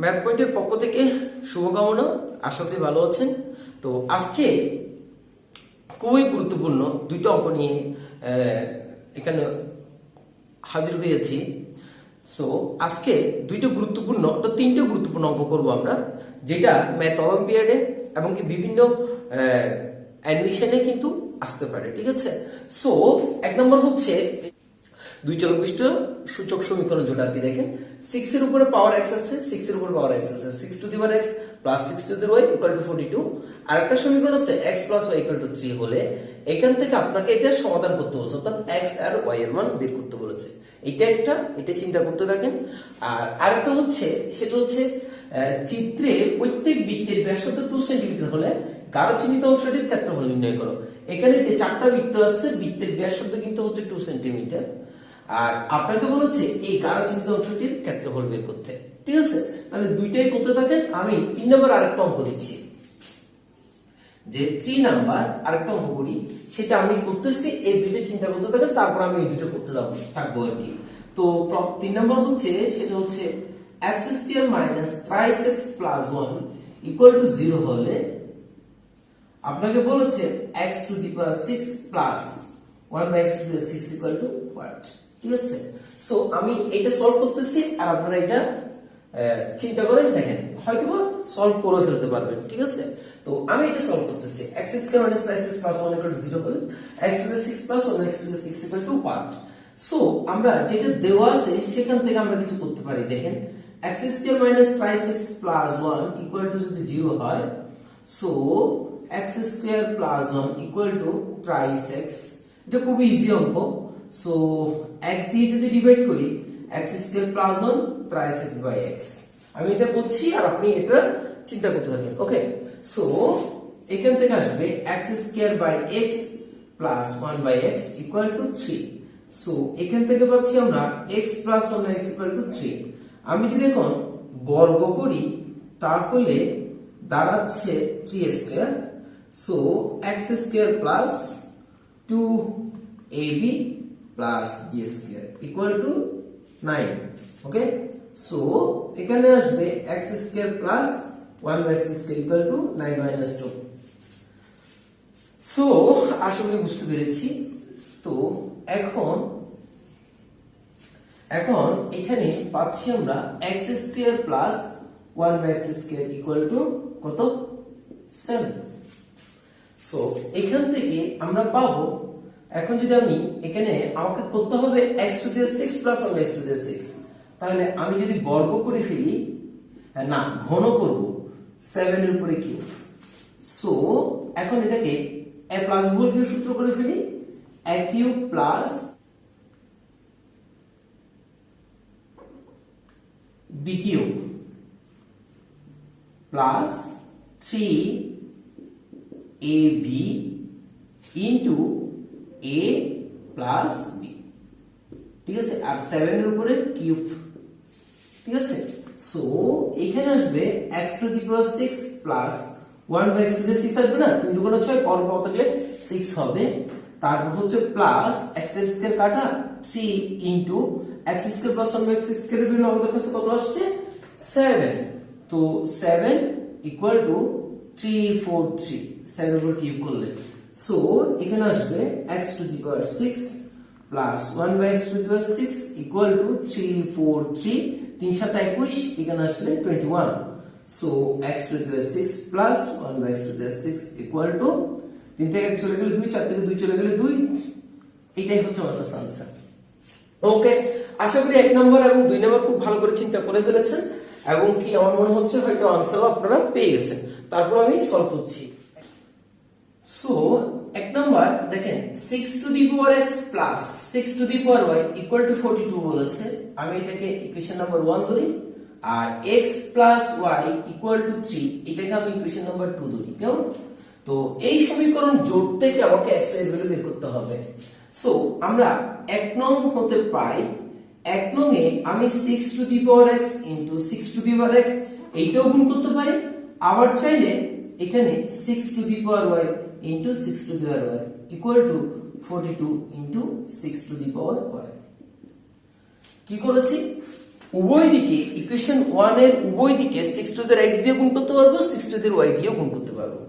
Math পয়েন্টের পক্ষ থেকে শুভকামনা। আশা করি ভালো আছেন। তো আজকে খুবই গুরুত্বপূর্ণ দুইটা অঙ্ক নিয়ে এখানে হাজির হয়েছি। সো আজকে দুইটা গুরুত্বপূর্ণ অর্থাৎ তিনটে গুরুত্বপূর্ণ অঙ্ক করব আমরা, যেটা ম্যাথ অলিম্পিয়াডে এবং কি বিভিন্ন অ্যাডমিশনে কিন্তু আসতে পারে। ঠিক আছে। সো এক নম্বর হচ্ছে দুই চলক বিশিষ্ট সূচক সমীকরণ, যেটা আর কি দেখেন 6 এর উপরে পাওয়ার x আছে, 6 এর উপরে পাওয়ার x আছে, 6 two the power x plus 6 to the y equal to 42। আর একটা সমীকরণ আছে x plus y equal to 3 হলে এখান থেকে আপনাকে এটা সমাধান করতে বলেছে, অর্থাৎ x আর y এর মান বের করতে বলেছে। এটা চিন্তা করতে থাকেন। আর আরেকটা হচ্ছে সেটা হচ্ছে চিত্রে প্রত্যেক বৃত্তের ব্যাসার্ধ 2 সেন্টিমিটার হলে গাঢ় চিহ্নিত অংশটির ক্ষেত্রফল নির্ণয় করো। এখানে যে চারটা বৃত্ত আছে, বৃত্তের ব্যাসার্ধ কিন্তু হচ্ছে 2 সেন্টিমিটার, আর আপনাকে বলেছে এই গাঢ় চিহ্নিত অংশটির ক্ষেত্রফল বের করতে। ঠিক আছে, তাহলে দুইটাই করতে থাকেন। আমি 3 নম্বর আরেকটা অঙ্ক দিচ্ছি, যে 3 নাম্বার আরেকটা অঙ্ক করি, সেটা আমি করতেছি। এই দুইটা চিন্তা করতে থাকেন, তারপর আমি এই দুটো করতে থাকবো আর কি। তো 3 নম্বর হচ্ছে সেটা হচ্ছে x square minus 3x plus 1 equal to 0 হলে আপনাকে বলেছে x to the power 6 plus 1 by x to the 6 equal to what. ঠিক আছে। সো আমি এটা সলভ করতেছি, আর আপনারা এটা চিন্তা করে দেখেন, হয়তো সলভ করে ফেলতে পারবেন। ঠিক আছে। তো আমি এটা সলভ করতেছি, x square minus 3x plus 1 equal to 0 হলে x to the 6 plus 1 x to the 6 equal to what. So আমরা যেটা দেওয়া আছে সেখান থেকে আমরা কিছু করতে পারি। দেখেন x square minus 3x plus 1 equal two যদি 0 হয়, so x square plus 1 equal two 3x। এটা খুব ইজি অঙ্ক। সো x দিয়ে যদি ডিভাইড করি, x square plus 1 3x by x। আমি এটা করছি আর আপনি এটা চিন্তা করতে থাকেন। ওকে। সো এখান থেকে আসবে x square by x plus 1 by x equal to 3। So এখান থেকে পাচ্ছি আমরা x plus 1x equal to 3। আমি যদি এখন বর্গ করি তাহলে দাঁড়াচ্ছে 3 square. So x square plus 2ab plus b square equal to 9। Okay. So এখানে আসবে x square plus 1 by x square equal to 9 minus 2। So আশা করি বুঝতে পেরেছি। তো এখন এখানে পাচ্ছি আমরা x square plus 1 by x square equal to কত? 7। সো এখান থেকে আমরা পাবো, এখন যদি আমি এখানে আমাকে করতে হবে x to the 6 plus 1 x to the 6, তাহলে আমি যদি বর্গ করে ফেলি, না ঘন করব 7 এর উপরে কিউব। সো এখন এটাকে a plus b whole cube সূত্র করে ফেলি, a cube plus b cube plus 3ab into a plus b। ঠিক আছে। আর 7 এর উপরে কিউব। ঠিক আছে। সো এখানে আসবে x to the power 6 plus 1 by x to the 6 আসবে না, 3 দুগুণ 6, পর পাওয়া থাকলে 6 হবে। তারপর হচ্ছে প্লাস x স্কয়ার কাটা 3 into x square plus 1 by x square এর ভ্যালু আমাদের কাছে কত আসছে? 7। তো 7 ইকুয়াল টু 343, 7 এর উপর কিউব করলে। সো এখানে আসবে x to the power 6 plus 1 by x to the power 6 equal to 343, 3 7 21, এখানে আসলে 21। So x to the power 6 plus 1 by x to the power 6 equal to 3 থেকে 1 চলে গেলে 2, 4 থেকে 2 চলে গেলে 2। এটাই হচ্ছে আমাদের আনসার। ওকে। আশা করি 1 নম্বর এবং 2 নম্বর খুব ভালো করে চিন্তা করে ফেলেছেন, এবং কি আমার মনে হচ্ছে হয়তো আনসারও আপনারা পেয়ে গেছেন। তারপর আমি সলভ করছি। সো 1 নাম্বার দেখেন 6 two the power x plus 6 two the power y equal to 42 বলেছে। আমি এটাকে ইকুয়েশন নাম্বার 1 ধরি, আর x plus y equal to 3 এটাকে আমি ইকুয়েশন নাম্বার 2 ধরি। কেমন? তো এই সমীকরণ জোট থেকে আমাকে x এর ভ্যালু বের করতে হবে। সো আমরা 1 নং হতে পাই, 1 নং এ আমি 6 two the power x into 6 two the power x এইটাও গুণ করতে পারি, আবার চাইলে এখানে 6 two the power y into 6 to the power y equal to 42 into 6 to the power y। কি করেছি? উভয় দিকে ইকুয়েশন 1 এর উভয় দিকে 6 টু দি x দিয়ে গুণ করতে পারবো, 6 টু দি y দিয়ে গুণ করতে পারবো।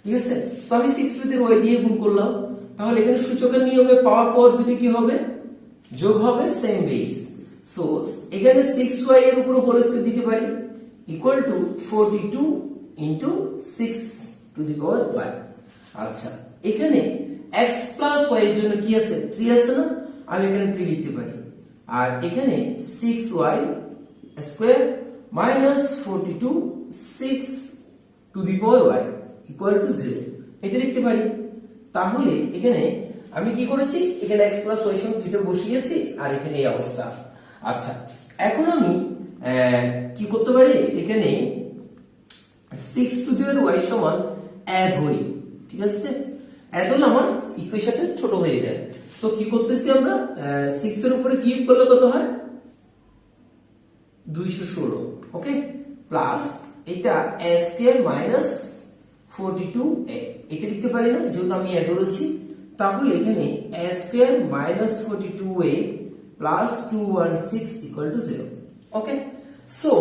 ঠিক আছে, তো আমি 6 টু দি y দিয়ে গুণ করলাম, তাহলে এখানে সূচকের নিয়মে পাওয়ার দুটি কি হবে, যোগ হবে, সেম বেস। সো এখানে 6y এর উপর হোল স্কয়ার দিতে পারি equal to 42 into 6 two the power y। আচ্ছা, এখানে x প্লাস y এর জন্য কি আছে, 3 আছে না, আমি এখানে 3 লিখতে পারি। আর এখানে 6y square minus 42 6 two the power y equal to 0 এটা লিখতে পারি। তাহলে এখানে আমি কি করেছি, এখানে x প্লাস y সমান 3 টা বসিয়েছি, আর এখানে এই অবস্থা। আচ্ছা, এখন আমি কি করতে পারি, এখানে 6 টু দি পাওয়ার y সমান অ্যাড ধরি। ঠিক আছে, অ্যাড হলে আমার ইকুয়েশনটা ছোট হয়ে যায়। তো কি করতেছি আমরা, 6 এর উপরে কিউব করলে কত হয়, 216। ওকে, প্লাস এটা a স্কয়ার মাইনাস 42a এটা লিখতে পারি না, যেহেতু আমি অ্যাড ধরেছি। তাহলে এখানে a square minus 42a plus 216 equal to 0। Okay, so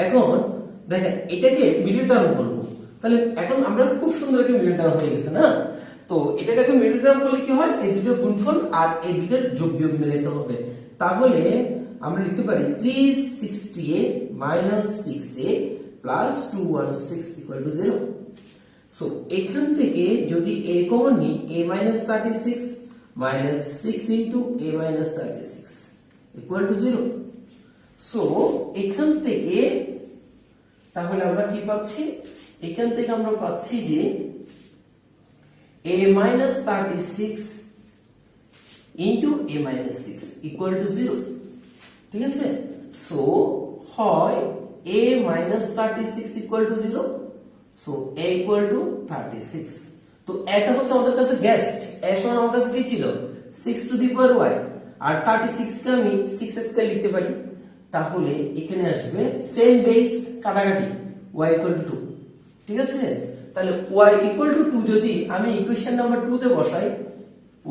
এখন দেখেন এটাকে মিডল টার্ম করব, তাহলে এখন আমরা খুব সুন্দর একটা মিডল টার্ম হয়ে গেছে না। তো এটাকে এখন মিডল টার্ম করলে কি হয়, এই দুটোর গুণফল আর এই দুটোর যোগ বিয়োগ মিলাতে হবে। তাহলে আমরা লিখতে পারি 360a minus 6a plus 216 equal to 0। So এখান থেকে যদি a কমন নিই, a minus 36 minus 6 into a minus 36 equal to 0। So এখান থেকে তাহলে আমরা কি পাচ্ছি, এখান থেকে আমরা পাচ্ছি যে a minus 36 into a minus 6 equal to 0। ঠিক আছে, সো হয় a minus 36 equal to 0, so a equal to 36। তো এটা হচ্ছে আমাদের কাছে গেস্ট, a সমান আমার কাছে কি ছিল, 6 to the power y, আর 36 কে আমি 6 স্কয়ার লিখতে পারি। তাহলে এখানে আসবে সেম বেস কাটাকাটি y equal to 2। ঠিক আছে, তাহলে y equal to 2 যদি আমি ইকুয়েশন নাম্বার 2 তে বসাই,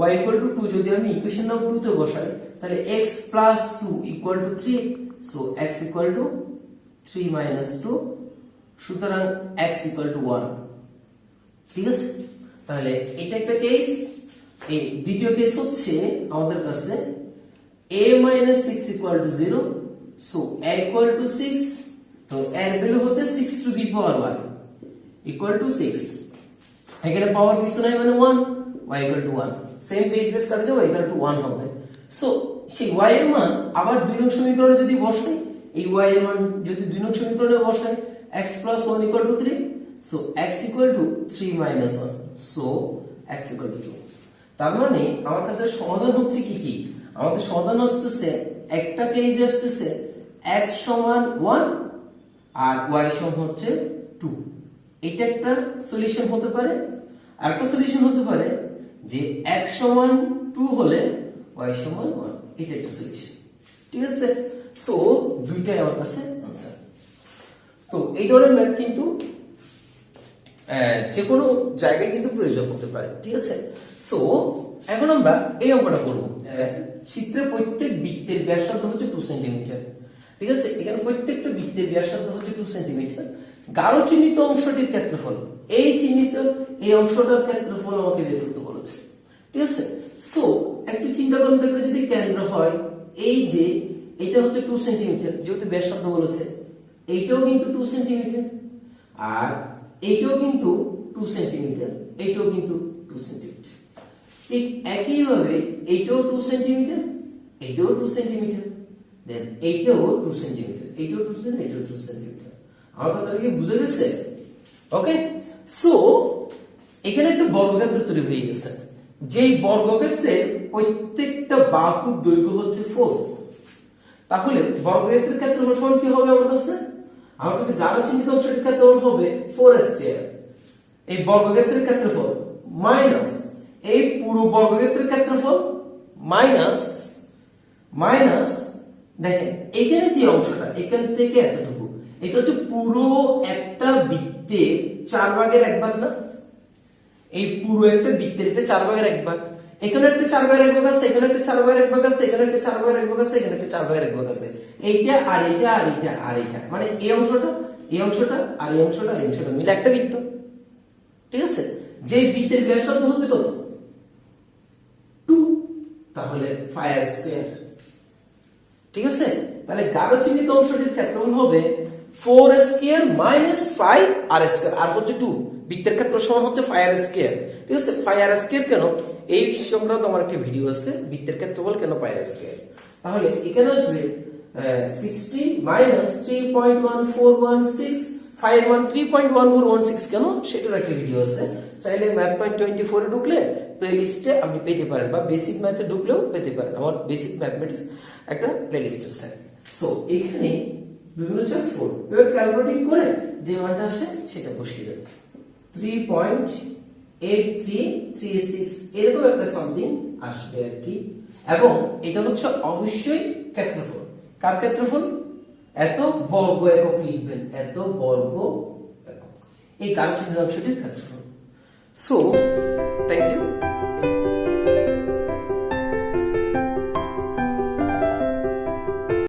y equal to 2 যদি আমি ইকুয়েশন নাম্বার 2 তে বসাই, তাহলে x plus 2 equal to 3, so x equal to 3 minus 2, সুতরাং x equal to 1। ঠিক আছে, তাহলে এটা একটা কেস। এই দ্বিতীয় কেস হচ্ছে আমাদের কাছে a minus 6 equal to 0, so a equal to 6, তো এর ভ্যালু হচ্ছে 6 to the power y equal to 6, এখানে পাওয়ার কিছু নাই মানে 1, y equal to 1, same base base কাটে যাবে, y equal to 1 হবে। সো সেই y এর মান আবার 2 নং সমীকরণে যদি বসাই, এই y এর মান যদি 2 নং সমীকরণে বসাই, x plus 1 equal to 3, so x equal to 3 minus 1, so x equal to 2। তার মানে আমার কাছে সমাধান হচ্ছে কি কি, আমাদের সমাধান আসতেছে একটা কেস আসতেছে x সমান 1 আর y সমান হচ্ছে 2। এটা একটা সলিউশন হতে পারে। আর একটা সলিউশন হতে পারে যে x সমান 2 হলে y সমান 1, এটা একটা সলিউশন। ঠিক আছে, সো দুইটাই আমার কাছে आंसर। তো এই ধরনের ম্যাথ কিন্তু যে কোনো জায়গায় কিন্তু প্রয়োজন হতে পারে। ঠিক আছে, সো এখন আমরা এই অঙ্কটা করব। চিত্রে প্রত্যেক বৃত্তের ব্যাসার্ধ হচ্ছে 2 সেন্টিমিটার। ঠিক আছে, এখানে প্রত্যেকটা বৃত্তের ব্যাসার্ধ হচ্ছে 2 সেন্টিমিটার। গাঢ় চিহ্নিত অংশটির ক্ষেত্রফল, এই চিহ্নিত এই অংশটার ক্ষেত্রফল আমাকে বের করতে বলেছে। ঠিক আছে, সো একটু চিন্তা করুন তো, যদি কেন্দ্র হয় এই যে এটা হচ্ছে 2 সেন্টিমিটার, যেহেতু ব্যাসার্ধ বলেছে, এইটাও কিন্তু 2 সেন্টিমিটার, আর এইটাও কিন্তু 2 সেন্টিমিটার, এইটাও কিন্তু 2 সেন্টিমিটার। ঠিক একই ভাবে এইটাও 2 সেন্টিমিটার, এইটাও 2 সেন্টিমিটার, দেন এইটাও 2 সেন্টিমিটার, এইটাও 2 সেন্টিমিটার, এইটাও 2 সেন্টিমিটার। আমার কথা কি বুঝে গেছে? ওকে, সো এখানে একটা বর্গক্ষেত্র তৈরি হয়ে গেছে, যেই বর্গক্ষেত্রের প্রত্যেকটা বাহুর দৈর্ঘ্য হচ্ছে 4। তাহলে বর্গক্ষেত্রের ক্ষেত্রফল সমান কি হবে আমার কাছে? আমার কাছে গাঢ় চিহ্নিত অংশটির ক্ষেত্রফল হবে 4 স্কয়ার, এই বর্গক্ষেত্রের ক্ষেত্রফল মাইনাস এই পুরো বর্গক্ষেত্রের ক্ষেত্রফল মাইনাস মাইনাস দেখেন এখানে যে অংশটা এখান থেকে এতটুকু, এটা হচ্ছে পুরো একটা বৃত্তের 4 ভাগের 1 ভাগ না, এই পুরো একটা বৃত্তের এটা 4 ভাগের 1 ভাগ, এখানে একটা 4/1 ভাগ আছে, এখানে একটা 4/1 ভাগ আছে, এখানে একটা 4/1 ভাগ আছে, এখানে একটা 4/1 ভাগ আছে। এইটা আর এইটা আর এইটা আর এইটা, মানে এই অংশটা এই অংশটা আর এই অংশটা আর এই অংশটা মিলে একটা বৃত্ত। ঠিক আছে, যে বৃত্তের ব্যাসার্ধ হচ্ছে কত 2, তাহলে ফাই আর স্কয়ার। ঠিক আছে, তাহলে গাঢ় চিহ্নিত অংশটির ক্ষেত্রফল হবে 4 স্কয়ার মাইনাস 5 আর স্কয়ার, আর হচ্ছে 2। বৃত্তের ক্ষেত্রফল সমান হচ্ছে 5 আর স্কয়ার। ঠিক আছে, 5 আর স্কয়ার কেন, এই সংক্রান্ত আমার একটা ভিডিও আছে, বৃত্তের ক্ষেত্রফল কেন 5 আর স্কয়ার। তাহলে এখানে আসবে 60 মাইনাস 3.1416, 5 এর মান 3.1416 কেন, সেটার একটা ভিডিও আছে। চাইলে math.24 এ ঢুকলে প্লেলিস্টে আপনি পেতে পারেন, বা বেসিক ম্যাথে ঢুকলেও পেতে পারেন, আমার বেসিক ম্যাথমেটিক্স একটা প্লেলিস্ট আছে। সো এখানে বিভিন্ন 4 এবার ক্যালকুলেটিং করে যে মানটা আসে সেটা বসিয়ে দেব। 3.8336 এরকম একটা সামথিং আসবে আর কি। এবং এটা হচ্ছে অবশ্যই ক্ষেত্রফল। কার ক্ষেত্রফল, এত বর্গ একক লিখবেন, এত বর্গ একক, এই গাঢ় চিহ্নিত অংশটির ক্ষেত্রফল। So thank you.